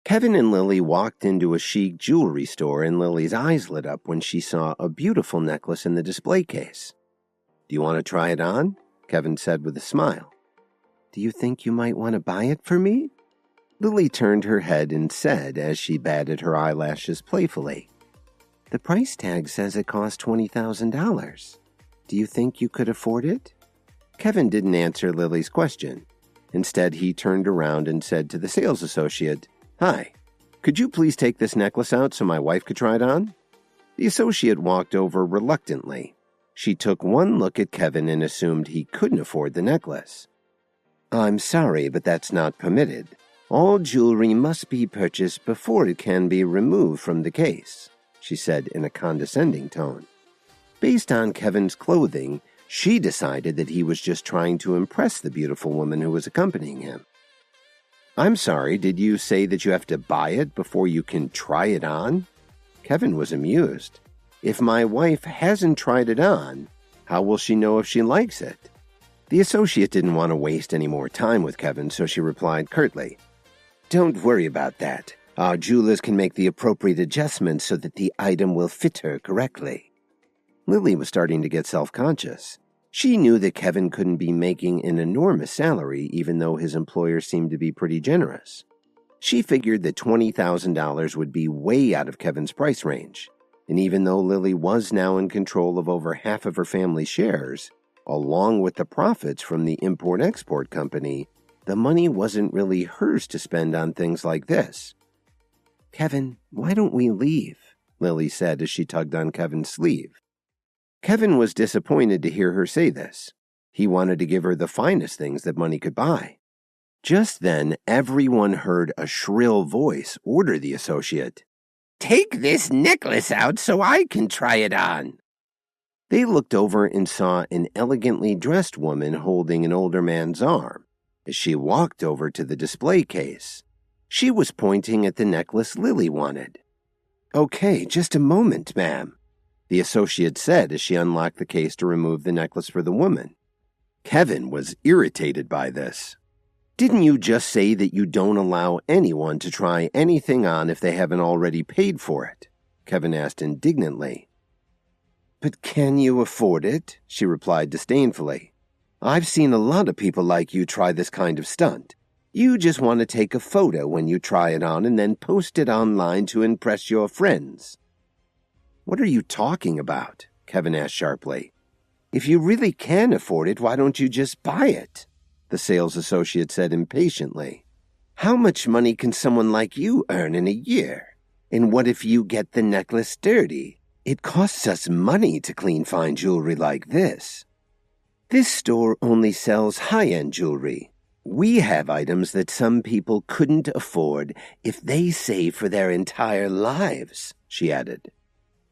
Kevin and Lily walked into a chic jewelry store, and Lily's eyes lit up when she saw a beautiful necklace in the display case. "Do you want to try it on?" Kevin said with a smile. "Do you think you might want to buy it for me?" Lily turned her head and said, as she batted her eyelashes playfully, "The price tag says it costs $20,000. Do you think you could afford it?" Kevin didn't answer Lily's question. Instead, he turned around and said to the sales associate, "Hi, could you please take this necklace out so my wife could try it on?" The associate walked over reluctantly. She took one look at Kevin and assumed he couldn't afford the necklace. "I'm sorry, but that's not permitted. All jewelry must be purchased before it can be removed from the case," she said in a condescending tone. Based on Kevin's clothing, she decided that he was just trying to impress the beautiful woman who was accompanying him. "I'm sorry, did you say that you have to buy it before you can try it on?" Kevin was amused. "If my wife hasn't tried it on, how will she know if she likes it?" The associate didn't want to waste any more time with Kevin, so she replied curtly, "Don't worry about that. Our jewelers can make the appropriate adjustments so that the item will fit her correctly." Lily was starting to get self-conscious. She knew that Kevin couldn't be making an enormous salary, even though his employer seemed to be pretty generous. She figured that $20,000 would be way out of Kevin's price range. And even though Lily was now in control of over half of her family's shares, along with the profits from the import-export company, the money wasn't really hers to spend on things like this. "Kevin, why don't we leave?" Lily said as she tugged on Kevin's sleeve. Kevin was disappointed to hear her say this. He wanted to give her the finest things that money could buy. Just then, everyone heard a shrill voice order the associate, "Take this necklace out so I can try it on." They looked over and saw an elegantly dressed woman holding an older man's arm as she walked over to the display case. She was pointing at the necklace Lily wanted. "Okay, just a moment, ma'am," the associate said as she unlocked the case to remove the necklace for the woman. Kevin was irritated by this. "Didn't you just say that you don't allow anyone to try anything on if they haven't already paid for it?" Kevin asked indignantly. "But can you afford it?" she replied disdainfully. "I've seen a lot of people like you try this kind of stunt. You just want to take a photo when you try it on and then post it online to impress your friends." "What are you talking about?" Kevin asked sharply. "If you really can afford it, why don't you just buy it?" the sales associate said impatiently. "How much money can someone like you earn in a year? And what if you get the necklace dirty? It costs us money to clean fine jewelry like this. This store only sells high-end jewelry. We have items that some people couldn't afford if they saved for their entire lives," she added.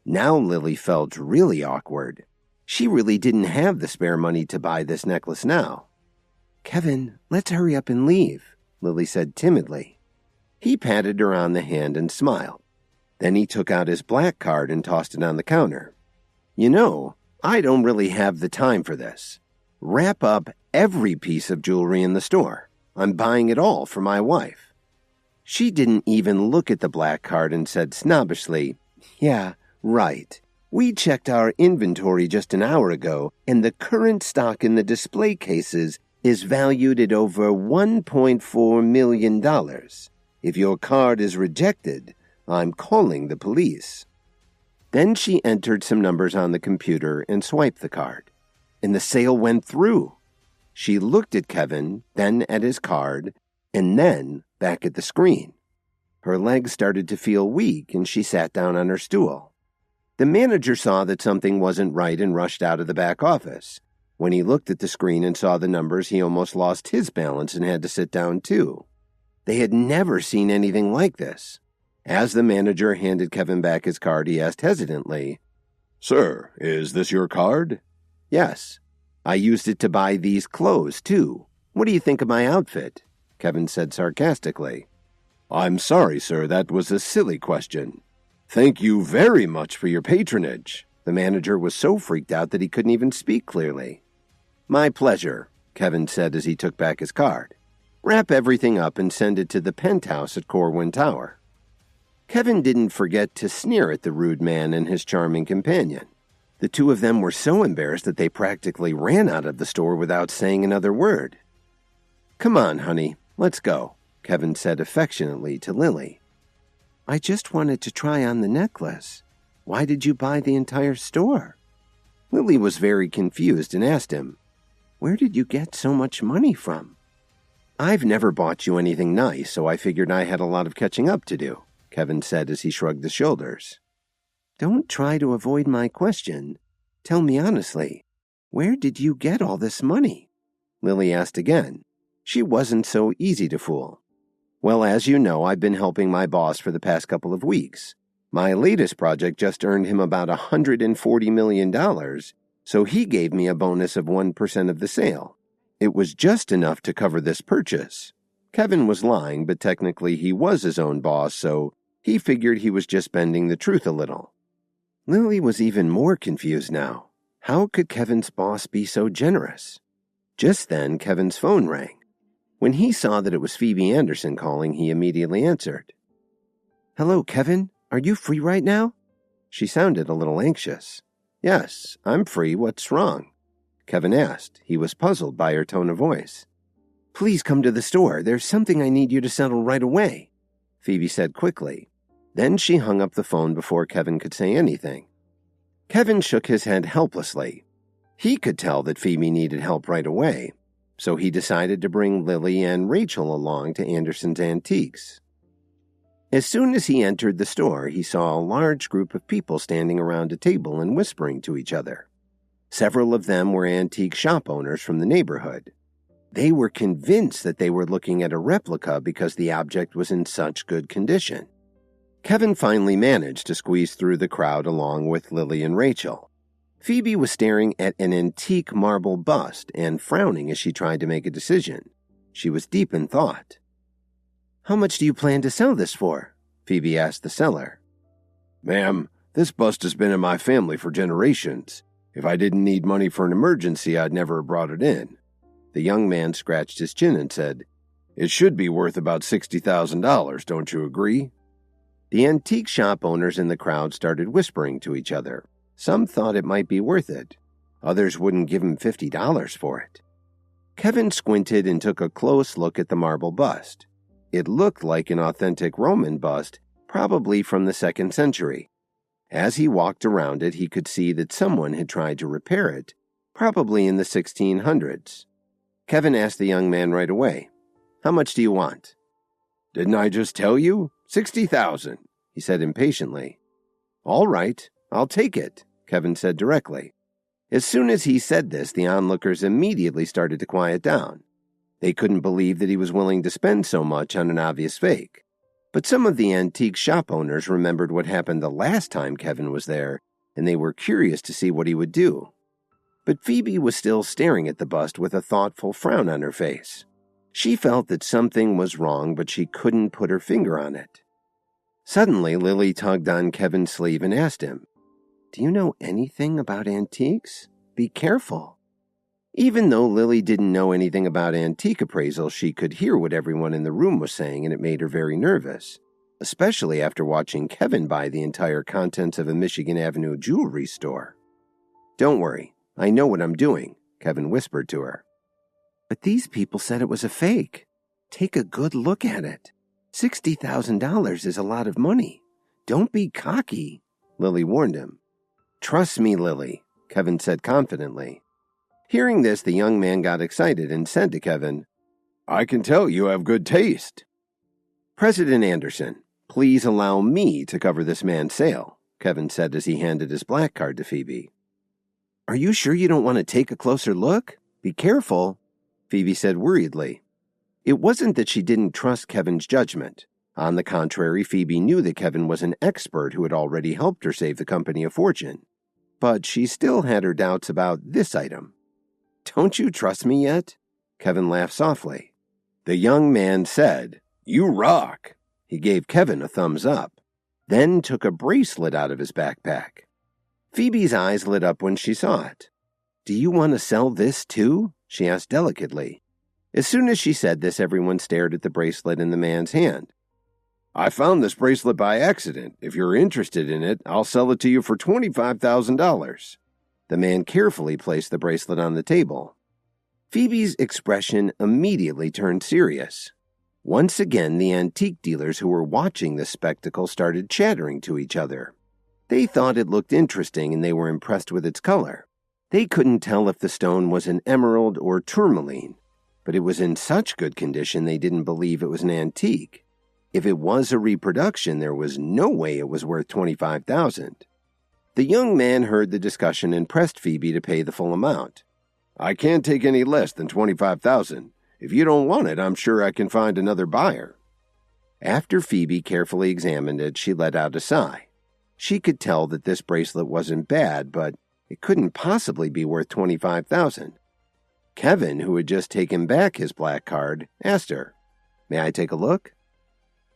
Now Lily felt really awkward. She really didn't have the spare money to buy this necklace now. "Kevin, let's hurry up and leave," Lily said timidly. He patted her on the hand and smiled. Then he took out his black card and tossed it on the counter. "You know, I don't really have the time for this. Wrap up every piece of jewelry in the store. I'm buying it all for my wife." She didn't even look at the black card and said snobbishly, "Yeah, right. We checked our inventory just an hour ago, and the current stock in the display cases is valued at over $1.4 million. If your card is rejected, I'm calling the police." Then she entered some numbers on the computer and swiped the card, and the sale went through. She looked at Kevin, then at his card, and then back at the screen. Her legs started to feel weak, and she sat down on her stool. The manager saw that something wasn't right and rushed out of the back office. When he looked at the screen and saw the numbers, he almost lost his balance and had to sit down too. They had never seen anything like this. As the manager handed Kevin back his card, he asked hesitantly, "Sir, is this your card?" "Yes. I used it to buy these clothes, too. What do you think of my outfit?" Kevin said sarcastically. "I'm sorry, sir, that was a silly question. Thank you very much for your patronage." The manager was so freaked out that he couldn't even speak clearly. "My pleasure," Kevin said as he took back his card. Wrap everything up and send it to the penthouse at Corwin Tower. Kevin didn't forget to sneer at the rude man and his charming companion. The two of them were so embarrassed that they practically ran out of the store without saying another word. "Come on, honey, let's go," Kevin said affectionately to Lily. "I just wanted to try on the necklace. Why did you buy the entire store?" Lily was very confused and asked him, "Where did you get so much money from?" "I've never bought you anything nice, so I figured I had a lot of catching up to do," Kevin said as he shrugged his shoulders. "Don't try to avoid my question. Tell me honestly, where did you get all this money?" Lily asked again. She wasn't so easy to fool. "Well, as you know, I've been helping my boss for the past couple of weeks. My latest project just earned him about $140 million, so he gave me a bonus of 1% of the sale. It was just enough to cover this purchase." Kevin was lying, but technically he was his own boss, so he figured he was just bending the truth a little. Lily was even more confused now. How could Kevin's boss be so generous? Just then, Kevin's phone rang. When he saw that it was Phoebe Anderson calling, he immediately answered. "Hello, Kevin. Are you free right now?" She sounded a little anxious. "Yes, I'm free. What's wrong?" Kevin asked. He was puzzled by her tone of voice. "Please come to the store. There's something I need you to settle right away," Phoebe said quickly. Then she hung up the phone before Kevin could say anything. Kevin shook his head helplessly. He could tell that Phoebe needed help right away, so he decided to bring Lily and Rachel along to Anderson's Antiques. As soon as he entered the store, he saw a large group of people standing around a table and whispering to each other. Several of them were antique shop owners from the neighborhood. They were convinced that they were looking at a replica because the object was in such good condition. Kevin finally managed to squeeze through the crowd along with Lily and Rachel. Phoebe was staring at an antique marble bust and frowning as she tried to make a decision. She was deep in thought. "How much do you plan to sell this for?" Phoebe asked the seller. "Ma'am, this bust has been in my family for generations. If I didn't need money for an emergency, I'd never have brought it in." The young man scratched his chin and said, "It should be worth about $60,000, don't you agree?" The antique shop owners in the crowd started whispering to each other. Some thought it might be worth it. Others wouldn't give him $50 for it. Kevin squinted and took a close look at the marble bust. It looked like an authentic Roman bust, probably from the 2nd century. As he walked around it, he could see that someone had tried to repair it, probably in the 1600s. Kevin asked the young man right away, "How much do you want?" "Didn't I just tell you? 60,000, he said impatiently. "All right, I'll take it," Kevin said directly. As soon as he said this, the onlookers immediately started to quiet down. They couldn't believe that he was willing to spend so much on an obvious fake. But some of the antique shop owners remembered what happened the last time Kevin was there, and they were curious to see what he would do. But Phoebe was still staring at the bust with a thoughtful frown on her face. She felt that something was wrong, but she couldn't put her finger on it. Suddenly, Lily tugged on Kevin's sleeve and asked him, "Do you know anything about antiques? Be careful." Even though Lily didn't know anything about antique appraisal, she could hear what everyone in the room was saying, and it made her very nervous, especially after watching Kevin buy the entire contents of a Michigan Avenue jewelry store. "Don't worry, I know what I'm doing," Kevin whispered to her. "But these people said it was a fake. Take a good look at it. $60,000 is a lot of money. Don't be cocky," Lily warned him. "Trust me, Lily," Kevin said confidently. Hearing this, the young man got excited and said to Kevin, "I can tell you have good taste." "President Anderson, please allow me to cover this man's sale," Kevin said as he handed his black card to Phoebe. "Are you sure you don't want to take a closer look? Be careful," Phoebe said worriedly. It wasn't that she didn't trust Kevin's judgment. On the contrary, Phoebe knew that Kevin was an expert who had already helped her save the company a fortune. But she still had her doubts about this item. "Don't you trust me yet?" Kevin laughed softly. The young man said, "You rock." He gave Kevin a thumbs up, then took a bracelet out of his backpack. Phoebe's eyes lit up when she saw it. "Do you want to sell this too?" she asked delicately. As soon as she said this, everyone stared at the bracelet in the man's hand. I found this bracelet by accident. If you're interested in it, I'll sell it to you for $25,000. The man carefully placed the bracelet on the table. Phoebe's expression immediately turned serious. Once again, the antique dealers who were watching the spectacle started chattering to each other. They thought it looked interesting and they were impressed with its color. They couldn't tell if the stone was an emerald or tourmaline, but it was in such good condition they didn't believe it was an antique. If it was a reproduction, there was no way it was worth $25,000. The young man heard the discussion and pressed Phoebe to pay the full amount. I can't take any less than $25,000. If you don't want it, I'm sure I can find another buyer. After Phoebe carefully examined it, she let out a sigh. She could tell that this bracelet wasn't bad, but it couldn't possibly be worth $25,000. Kevin, who had just taken back his black card, asked her, May I take a look?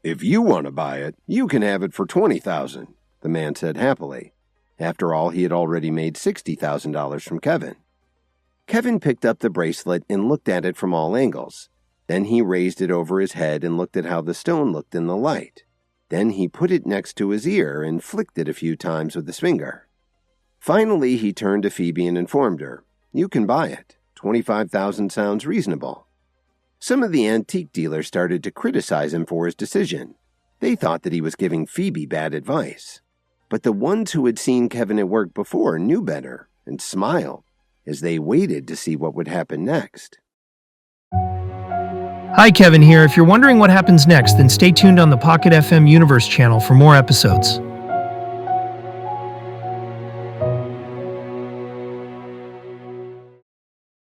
If you want to buy it, you can have it for $20,000, the man said happily. After all, he had already made $60,000 from Kevin. Kevin picked up the bracelet and looked at it from all angles. Then he raised it over his head and looked at how the stone looked in the light. Then he put it next to his ear and flicked it a few times with his finger. Finally, he turned to Phoebe and informed her, You can buy it. $25,000 sounds reasonable. Some of the antique dealers started to criticize him for his decision. They thought that he was giving Phoebe bad advice. But the ones who had seen Kevin at work before knew better and smiled as they waited to see what would happen next. Hi, Kevin here. If you're wondering what happens next, then stay tuned on the Pocket FM Universe channel for more episodes.